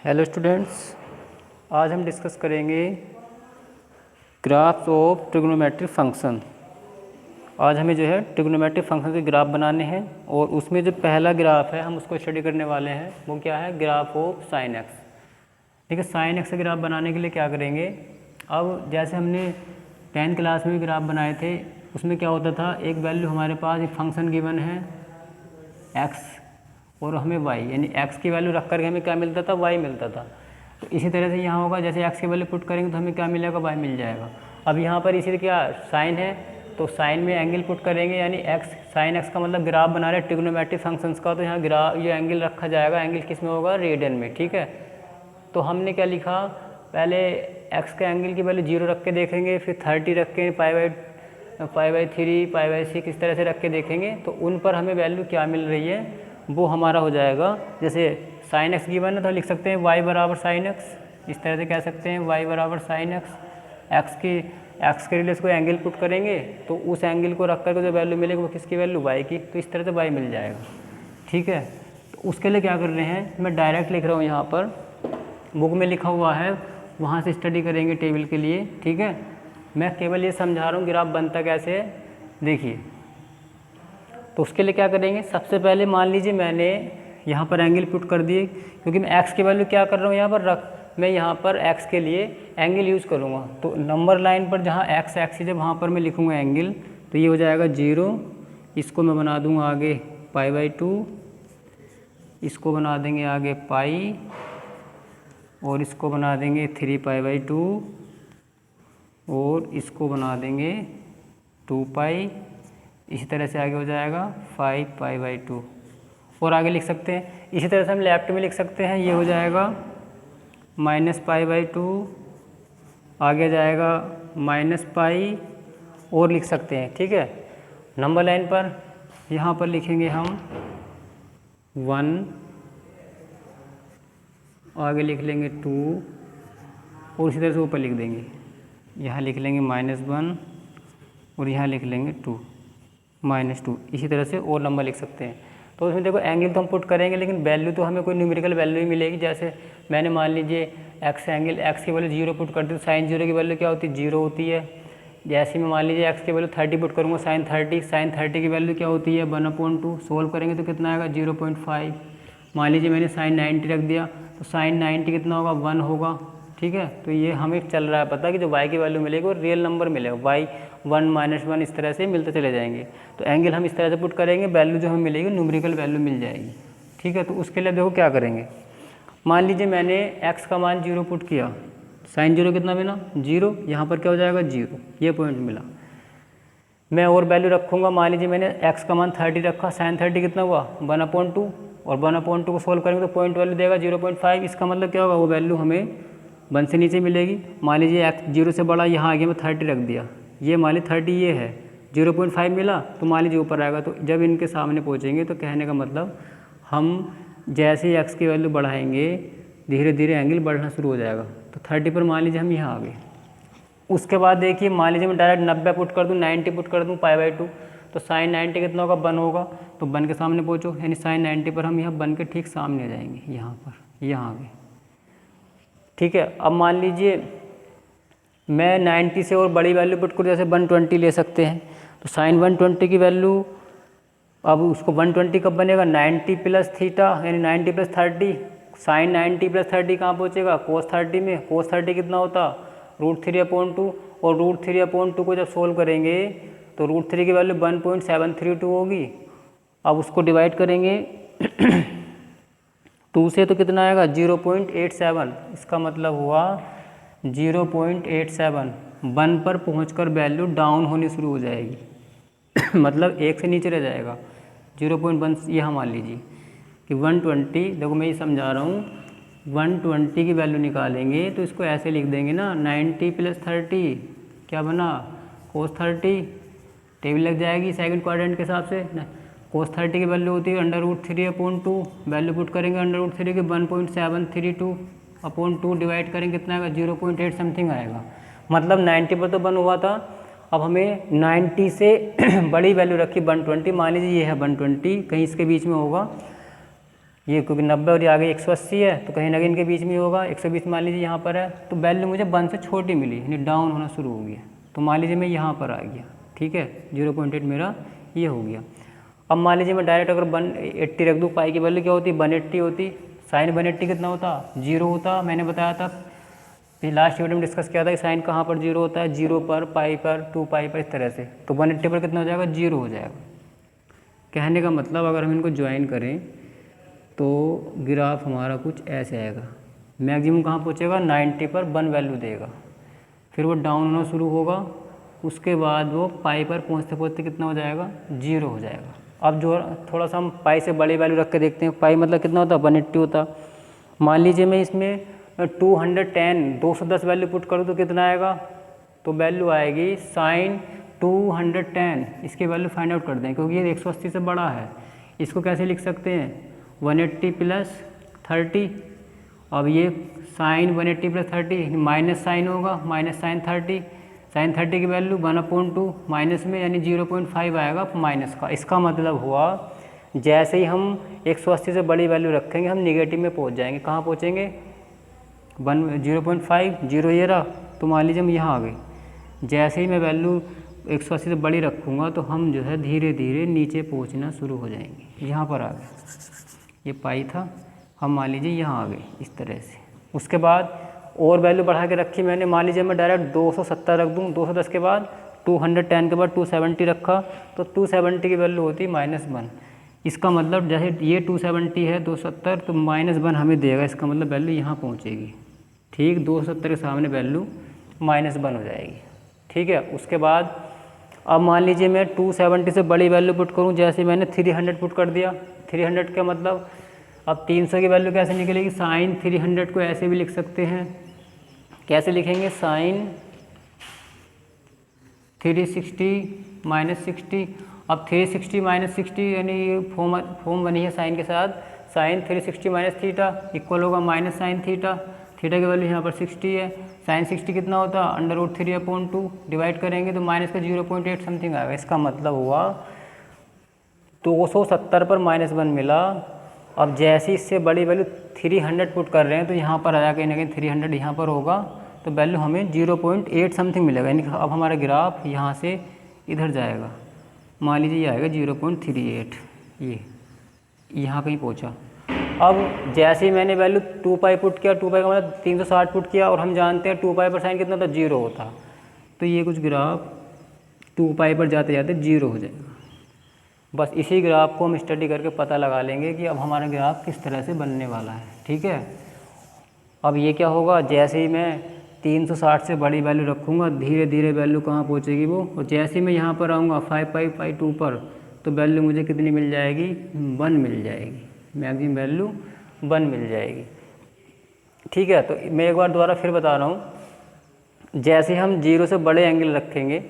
Hello students, आज हम discuss करेंगे ग्राफ्स ऑफ ट्रिग्नोमेट्रिक फंक्शन। आज हमें जो है ट्रिग्नोमेट्रिक फंक्शन के ग्राफ बनाने हैं और उसमें जो पहला ग्राफ है हम उसको स्टडी करने वाले हैं, वो क्या है, ग्राफ ऑफ साइन एक्स। ठीक है, साइन एक्स का ग्राफ बनाने के लिए क्या करेंगे, अब जैसे हमने 10th क्लास में ग्राफ बनाए थे, उसमें क्या होता था, एक वैल्यू हमारे पास एक फंक्शन गिवन है एक्स और हमें y, यानी x की वैल्यू रख करके हमें क्या मिलता था, y मिलता था। तो इसी तरह से यहाँ होगा, जैसे x की वैल्यू पुट करेंगे तो हमें क्या मिलेगा, y मिल जाएगा। अब यहाँ पर इसी क्या साइन है, तो साइन में एंगल पुट करेंगे, यानी x साइन x का मतलब ग्राफ बना रहे ट्रिग्नोमेट्रिक फंक्शंस का, तो यहाँ ग्राफ ये एंगल रखा जाएगा, एंगल किस में होगा, रेडियन में। ठीक है, तो हमने क्या लिखा, पहले x का एंगल की वैल्यू 0 रख के देखेंगे, फिर 30 रख के पाई बाई 3 पाई/6 इस तरह से रख के देखेंगे, तो उन पर हमें वैल्यू क्या मिल रही है वो हमारा हो जाएगा। जैसे साइन एक्स गिवन है तो लिख सकते हैं y बराबर साइन एक्स, इस तरह से कह सकते हैं y बराबर साइन एक्स। एक्स के रिलेस को एंगल पुट करेंगे तो उस एंगल को रख करके जो वैल्यू मिलेगी वो किसकी वैल्यू, y की, तो इस तरह से y मिल जाएगा। ठीक है, तो उसके लिए क्या कर रहे हैं, मैं डायरेक्ट लिख रहा हूँ, यहाँ पर बुक में लिखा हुआ है, वहाँ से स्टडी करेंगे टेबल के लिए। ठीक है, मैं केवल ये समझा रहा हूँ ग्राफ बनता कैसे है। देखिए, तो उसके लिए क्या करेंगे, सबसे पहले मान लीजिए मैंने यहाँ पर एंगल पुट कर दिए, क्योंकि मैं x की वैल्यू क्या कर रहा हूँ यहाँ पर मैं यहाँ पर x के लिए एंगल यूज़ करूँगा। तो नंबर लाइन पर जहाँ x एक्सिस है वहाँ पर मैं लिखूँगा एंगल, तो ये हो जाएगा 0, इसको मैं बना दूँगा आगे पाई/2, इसको बना देंगे आगे पाई, और इसको बना देंगे 3 पाई/2, और इसको बना देंगे 2 पाई, इसी तरह से आगे हो जाएगा 5 पाई/2, और आगे लिख सकते हैं इसी तरह से हम लेफ्ट में लिख सकते हैं, ये हो जाएगा -पाई/2, आगे जाएगा -पाई, और लिख सकते हैं। ठीक है, नंबर लाइन पर यहाँ पर लिखेंगे हम 1, आगे लिख लेंगे 2, और इसी तरह से ऊपर लिख देंगे, यहाँ लिख लेंगे -1, और यहाँ लिख लेंगे 2, -2, इसी तरह से और नंबर लिख सकते हैं। तो उसमें देखो एंगल तो हम पुट करेंगे, लेकिन वैल्यू तो हमें कोई न्यूमेरिकल वैल्यू ही मिलेगी। जैसे मैंने मान लीजिए x की वैल्यू 0 पुट कर दी, तो साइन 0 की वैल्यू क्या होती है, 0 होती है। जैसे मैं मान लीजिए x की वैल्यू 30 पुट करूँगा, साइन 30 की वैल्यू क्या होती है, 1/2। सोल्व करेंगे तो कितना आएगा, 0.5। मान लीजिए मैंने साइन 90 रख दिया, तो साइन 90 कितना होगा, 1 होगा। ठीक है, तो ये हमें चल रहा है पता कि जो y की वैल्यू मिलेगी वो रियल नंबर मिलेगा, y 1 -1 इस तरह से मिलते चले जाएंगे। तो एंगल हम इस तरह से पुट करेंगे, वैल्यू जो हमें मिलेगी न्यूमेरिकल वैल्यू मिल जाएगी। ठीक है, तो उसके लिए देखो क्या करेंगे, मान लीजिए मैंने x का मान 0 पुट किया, साइन 0 कितना मिला, 0, यहाँ पर क्या हो जाएगा 0, ये पॉइंट मिला। मैं और वैल्यू रखूँगा, मान लीजिए मैंने x का मान 30 रखा, साइन 30 कितना हुआ, 1/2, और 1/2 को सोल्व करेंगे तो पॉइंट वैल्यू देगा 0.5। इसका मतलब क्या होगा, वो वैल्यू हमें 1 से नीचे मिलेगी। मान लीजिए x 0 से बड़ा, यहाँ आगे मैं 30 रख दिया, ये मान लीजिए 30 ये है, 0.5 मिला, तो मान लीजिए ऊपर आएगा। तो जब इनके सामने पहुँचेंगे तो कहने का मतलब हम जैसे ही x की वैल्यू बढ़ाएंगे धीरे धीरे एंगल बढ़ना शुरू हो जाएगा। तो 30 पर मान लीजिए हम यहाँ आ गए। उसके बाद देखिए, मान लीजिए मैं डायरेक्ट 90 पुट कर दूँ, 90 पुट कर दूँ पाई/2, तो साइन 90 कितना होगा, 1 होगा। तो 1 के सामने पहुँचो, यानी साइन 90 पर हम यहाँ 1 के ठीक सामने आ जाएंगे, यहाँ पर, यहाँ आ गए। ठीक है, अब मान लीजिए मैं 90 से और बड़ी वैल्यू पुट करूँ, जैसे 120 ले सकते हैं। तो साइन 120 की वैल्यू, अब उसको 120 कब बनेगा, 90 प्लस थीटा, यानी 90 प्लस 30, साइन 90 प्लस 30 कहाँ पहुँचेगा, कोस 30 में। कोस 30 कितना होता, √3/2, और √3/2 को जब सोल्व करेंगे तो √3 की वैल्यू 1.732 होगी। अब उसको डिवाइड करेंगे 2 से, तो कितना आएगा, 0.87। इसका मतलब हुआ 0.87, 1 पर पहुंचकर वैल्यू डाउन होनी शुरू हो जाएगी मतलब 1 से नीचे रह जाएगा, 0.1। यहाँ मान लीजिए कि 120, देखो मैं ये समझा रहा हूँ, 120 की वैल्यू निकालेंगे तो इसको ऐसे लिख देंगे ना, 90 प्लस 30 क्या बना, कोस 30, टेबल लग जाएगी सेकंड क्वाड्रेंट के हिसाब से। कोस 30 की वैल्यू होती है √3/2, वैल्यू पुट करेंगे √3 की 1.732/2 डिवाइड करेंगे, कितना आएगा, 0.8 समथिंग आएगा। मतलब 90 पर तो 1 हुआ था, अब हमें 90 से बड़ी वैल्यू रखी 120, मान लीजिए ये है 120, कहीं इसके बीच में होगा, ये क्योंकि 90 और ये आगे 180 है तो कहीं ना कहीं इनके बीच में होगा। 120 मान लीजिए यहाँ पर है, तो वैल्यू मुझे 1 से छोटी मिली, यानी डाउन होना शुरू हो गया। तो मान लीजिए मैं यहाँ पर आ गया, ठीक है, 0.8 मेरा ये हो गया। अब मान लीजिए मैं डायरेक्ट अगर 180 रख दूँ, पाई की वैल्यू क्या होती, 180 होती। साइन 180 कितना होता, 0 होता। मैंने बताया था लास्ट वीडियो में डिस्कस किया था कि साइन कहाँ पर 0 होता है, 0 पर, पाई पर, 2 पाई पर, इस तरह से। तो 180 पर कितना हो जाएगा, 0 हो जाएगा। कहने का मतलब अगर हम इनको ज्वाइन करें तो ग्राफ हमारा कुछ ऐसे आएगा। मैक्सिमम कहाँ पहुँचेगा, 90 पर 1 वैल्यू देगा, फिर वो डाउन होना शुरू होगा, उसके बाद वो पाई पर पहुँचते पहुँचते कितना हो जाएगा, 0 हो जाएगा। अब जो थोड़ा सा हम पाई से बड़ी वैल्यू रख के देखते हैं, पाई मतलब कितना होता, 180 होता। मान लीजिए मैं इसमें 210 वैल्यू पुट करूँ तो कितना आएगा, तो वैल्यू आएगी साइन 210। इसकी वैल्यू फाइंड आउट कर दें क्योंकि ये 180 से बड़ा है। इसको कैसे लिख सकते हैं, 180 प्लस 30। अब ये साइन 180 प्लस 30 माइनस साइन होगा, माइनस साइन 30। साइन 30 की वैल्यू 1/2 माइनस में, यानी 0.5 आएगा माइनस का। इसका मतलब हुआ जैसे ही हम 180 से बड़ी वैल्यू रखेंगे हम निगेटिव में पहुंच जाएंगे। कहाँ पहुंचेंगे, 0.5, 0 ये रहा। तो मान लीजिए हम यहाँ आ गए, जैसे ही मैं वैल्यू 180 से बड़ी रखूँगा तो हम जो है धीरे धीरे नीचे पहुँचना शुरू हो जाएंगे। यहाँ पर आ गए, ये पाई था, हम मान लीजिए यहाँ आ गए इस तरह से। उसके बाद और वैल्यू बढ़ा के रखी मैंने, मान लीजिए मैं डायरेक्ट 270 रख दूँ, 210 के बाद 210 के बाद 270 रखा, तो 270 की वैल्यू होती -1। इसका मतलब जैसे ये 270 है, 270, तो -1 हमें देगा। इसका मतलब वैल्यू यहाँ पहुँचेगी, ठीक, 270 के सामने वैल्यू -1 हो जाएगी, ठीक है। उसके बाद अब मान लीजिए मैं 270 से बड़ी वैल्यू पुट करूँ, जैसे मैंने 300 पुट कर दिया। 300 का मतलब अब 300 की वैल्यू कैसे निकलेगी, साइन 300 को ऐसे भी लिख सकते हैं। कैसे लिखेंगे, साइन 360 - 60। अब 360 - 60 यानी ये फॉर्म बनी है साइन के साथ, साइन 360 - थीटा इक्वल होगा माइनस साइन थीटा। थीटा की वैल्यू यहाँ पर 60 है। साइन 60 कितना होता है, √3/2 डिवाइड करेंगे तो माइनस का 0.8 समथिंग आएगा। इसका मतलब हुआ 270 पर -1 मिला। अब जैसे इससे बड़ी वैल्यू 300 पुट कर रहे हैं तो यहाँ पर आया कहीं ना कहीं 300 यहाँ पर होगा, तो वैल्यू हमें 0.8 समथिंग मिलेगा। यानी अब हमारा ग्राफ यहाँ से इधर जाएगा, मान लीजिए ये आएगा 0.38, ये यहाँ कहीं पहुँचा। अब जैसे ही मैंने वैल्यू 2 पाई पुट किया, 2 पाई का मतलब 360 पुट किया, और हम जानते हैं 2 पाई पर साइन कितना था, 0 होता। तो ये कुछ ग्राफ 2 पाई पर जाते जाते 0 हो जाएगा। बस इसी ग्राफ को हम स्टडी करके पता लगा लेंगे कि अब हमारा ग्राफ किस तरह से बनने वाला है, ठीक है। अब ये क्या होगा, जैसे ही मैं 360 से बड़ी वैल्यू रखूँगा, धीरे धीरे वैल्यू कहाँ पहुँचेगी वो, और जैसे ही मैं यहाँ पर आऊँगा 5/2 पर, तो वैल्यू मुझे कितनी मिल जाएगी, 1 मिल जाएगी। मैक्सिमम वैल्यू 1 मिल जाएगी, ठीक है। तो मैं एक बार दोबारा फिर बता रहा हूँ, जैसे हम 0 से बड़े एंगल रखेंगे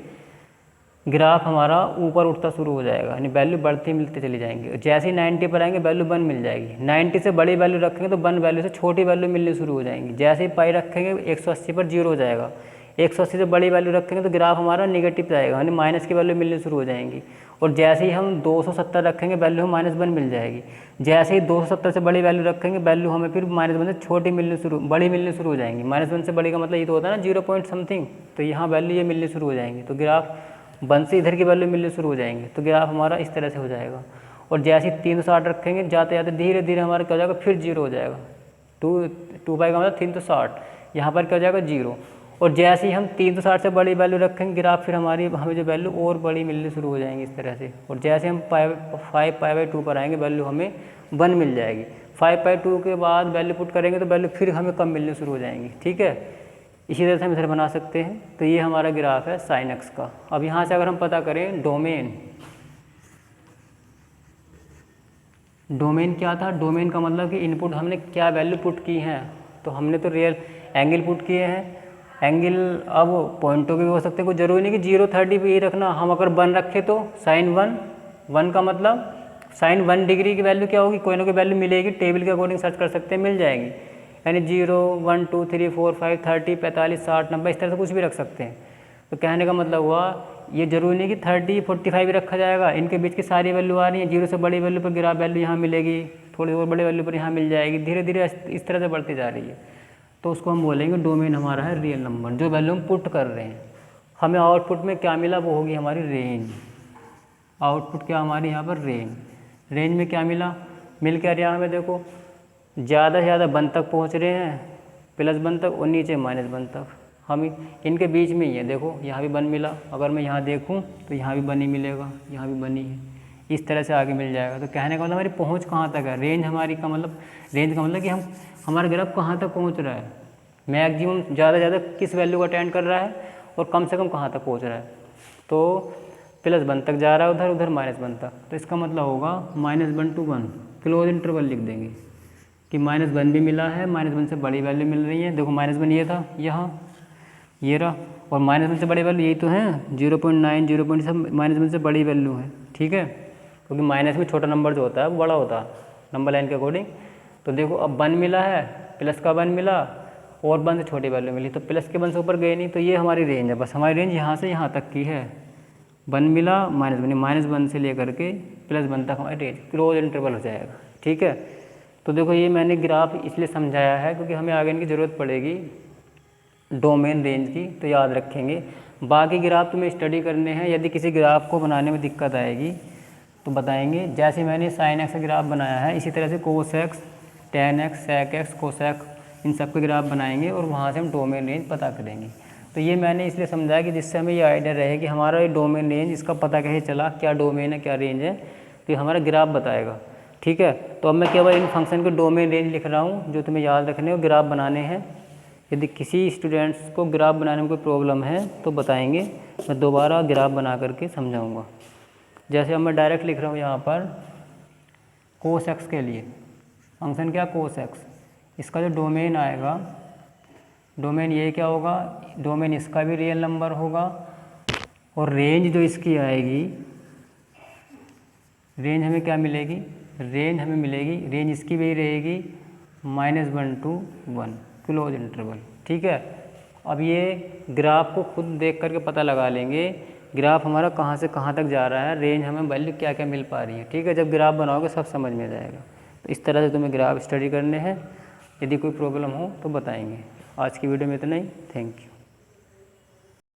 ग्राफ हमारा ऊपर उठता शुरू हो जाएगा, यानी वैल्यू बढ़ती मिलती चली जाएंगी। जैसे ही 90 पर आएंगे वैल्यू 1 मिल जाएगी। 90 से बड़ी वैल्यू रखेंगे तो 1 वैल्यू से छोटी वैल्यू मिलनी शुरू हो जाएंगी। जैसे ही पाई रखेंगे 180 पर 0 हो जाएगा। 180 से बड़ी वैल्यू रखेंगे तो ग्राफ हमारा निगेटिव जाएगा, यानी माइनस की वैल्यू मिलनी शुरू हो जाएंगी। और जैसे ही हम 270 रखेंगे वैल्यू हमें -1 मिल जाएगी। जैसे ही 270 से बड़ी वैल्यू रखेंगे वैल्यू हमें फिर -1 से छोटी बड़ी मिलनी शुरू हो जाएंगी। -1 से बड़ी का मतलब ये तो होता है ना 0 पॉइंट समथिंग, तो यहाँ वैल्यू ये मिलनी शुरू हो जाएंगी। तो ग्राफ 1 से इधर की वैल्यू मिलनी शुरू हो जाएंगे, तो ग्राफ हमारा इस तरह से हो जाएगा। और जैसे ही 360 रखेंगे जाते जाते धीरे धीरे हमारा क्या हो जाएगा, फिर 0 हो जाएगा। 2 पाई का मतलब 360, यहाँ पर क्या हो जाएगा 0। और जैसे ही हम 360 से बड़ी वैल्यू रखेंगे ग्राफ फिर हमें जो वैल्यू और बड़ी मिलनी शुरू हो जाएंगी इस तरह से। और जैसे हम 5/2 पर आएंगे वैल्यू हमें 1 मिल जाएगी। 5/2 के बाद वैल्यू पुट करेंगे तो वैल्यू फिर हमें कम मिलनी शुरू हो जाएंगी, ठीक है। इसी तरह से हम इधर बना सकते हैं। तो ये हमारा ग्राफ है साइन एक्स का। अब यहाँ से अगर हम पता करें डोमेन, डोमेन क्या था, डोमेन का मतलब कि इनपुट हमने क्या वैल्यू पुट की हैं। तो हमने तो रियल एंगल पुट किए हैं। एंगल अब पॉइंटों के भी हो सकते हैं, कोई जरूरी नहीं कि 0, 30 पे ही रखना। हम अगर 1 रखें तो साइन 1 का मतलब साइन 1 डिग्री की वैल्यू क्या होगी, कोई ना कोई वैल्यू मिलेगी, टेबल के अकॉर्डिंग सर्च कर सकते हैं, मिल जाएगी। यानी 0, 1, 2, 3, 4, 5, 30, 45, 60, 90 इस तरह से कुछ भी रख सकते हैं। तो कहने का मतलब हुआ ये ज़रूरी नहीं कि 30 45 रखा जाएगा, इनके बीच की सारी वैल्यू आ रही है, 0 से बड़ी वैल्यू पर ग्राफ वैल्यू यहाँ मिलेगी, थोड़ी और बड़े वैल्यू पर यहाँ मिल जाएगी, धीरे धीरे इस तरह से बढ़ती जा रही है। तो उसको हम बोलेंगे डोमेन हमारा है रियल नंबर, जो वैल्यू हम पुट कर रहे हैं। हमें आउटपुट में क्या मिला वो होगी हमारी रेंज। आउटपुट क्या हमारी यहाँ पर रेंज। रेंज में क्या मिला, मिल क्या रहा हमें, देखो ज़्यादा से ज़्यादा 1 तक पहुँच रहे हैं, +1 तक, और नीचे -1 तक। हम इनके बीच में ही है, देखो यहाँ भी 1 मिला, अगर मैं यहाँ देखूँ तो यहाँ भी 1 ही मिलेगा, यहाँ भी 1 ही है, इस तरह से आगे मिल जाएगा। तो कहने का मतलब हमारी पहुँच कहाँ तक है, रेंज हमारी का मतलब, रेंज का मतलब कि हम हमारा ग्राफ कहाँ तक पहुँच रहा है, मैक्सिमम ज़्यादा से ज़्यादा किस वैल्यू को अटेंड कर रहा है और कम से कम कहाँ तक पहुँच रहा है। तो +1 तक जा रहा है उधर, उधर -1 तक, तो इसका मतलब होगा -1 to 1 क्लोज इंटरवल लिख देंगे कि -1 भी मिला है, -1 से बड़ी वैल्यू मिल रही है। देखो -1 ये था यहाँ, ये रहा, और -1 से बड़ी वैल्यू यही तो है 0.9 0. सब -1 से बड़ी वैल्यू है, ठीक है, क्योंकि माइनस में छोटा नंबर जो होता है वो बड़ा होता है नंबर लाइन के अकॉर्डिंग। तो देखो अब 1 मिला है, प्लस का 1 मिला और 1 से छोटी वैल्यू मिली, तो प्लस के 1 से ऊपर गए नहीं, तो ये हमारी रेंज है। बस हमारी रेंज यहाँ से यहाँ तक की है, 1 मिला -1 से लेकर के +1 तक हमारी रेंज क्लोज इंटरवल हो जाएगा, ठीक है। तो देखो ये मैंने ग्राफ इसलिए समझाया है क्योंकि हमें आगे इनकी ज़रूरत पड़ेगी डोमेन रेंज की, तो याद रखेंगे। बाकी ग्राफ तुम्हें स्टडी करने हैं, यदि किसी ग्राफ को बनाने में दिक्कत आएगी तो बताएंगे। जैसे मैंने sin x का ग्राफ बनाया है, इसी तरह से cos x, tan x, sec x, cos x, इन सब के ग्राफ बनाएंगे और वहाँ से हम डोमेन रेंज पता करेंगे। तो ये मैंने इसलिए समझाया कि जिससे हमें ये आइडिया रहे कि हमारा ये डोमेन रेंज, इसका पता कैसे चला, क्या डोमेन है क्या रेंज है, तो ये हमारा ग्राफ बताएगा, ठीक है। तो अब मैं केवल इन फंक्शन के डोमेन रेंज लिख रहा हूँ, जो तुम्हें याद रखने और ग्राफ बनाने हैं। यदि किसी स्टूडेंट्स को ग्राफ बनाने में कोई प्रॉब्लम है तो बताएंगे, मैं दोबारा ग्राफ बना करके समझाऊँगा। जैसे अब मैं डायरेक्ट लिख रहा हूँ यहाँ पर cos x के लिए, फंक्शन क्या cos x, इसका जो डोमेन आएगा, डोमेन ये क्या होगा, डोमेन इसका भी रियल नंबर होगा, और रेंज जो इसकी आएगी, रेंज हमें क्या मिलेगी, रेंज हमें मिलेगी, रेंज इसकी भी रहेगी -1 to 1 क्लोज इंटरवल, ठीक है। अब ये ग्राफ को खुद देख करके पता लगा लेंगे ग्राफ हमारा कहाँ से कहाँ तक जा रहा है, रेंज हमें वैल्यू क्या क्या मिल पा रही है, ठीक है। जब ग्राफ बनाओगे सब समझ में जाएगा। तो इस तरह से तुम्हें ग्राफ स्टडी करने हैं, यदि कोई प्रॉब्लम हो तो बताएंगे। आज की वीडियो में इतना ही, थैंक यू।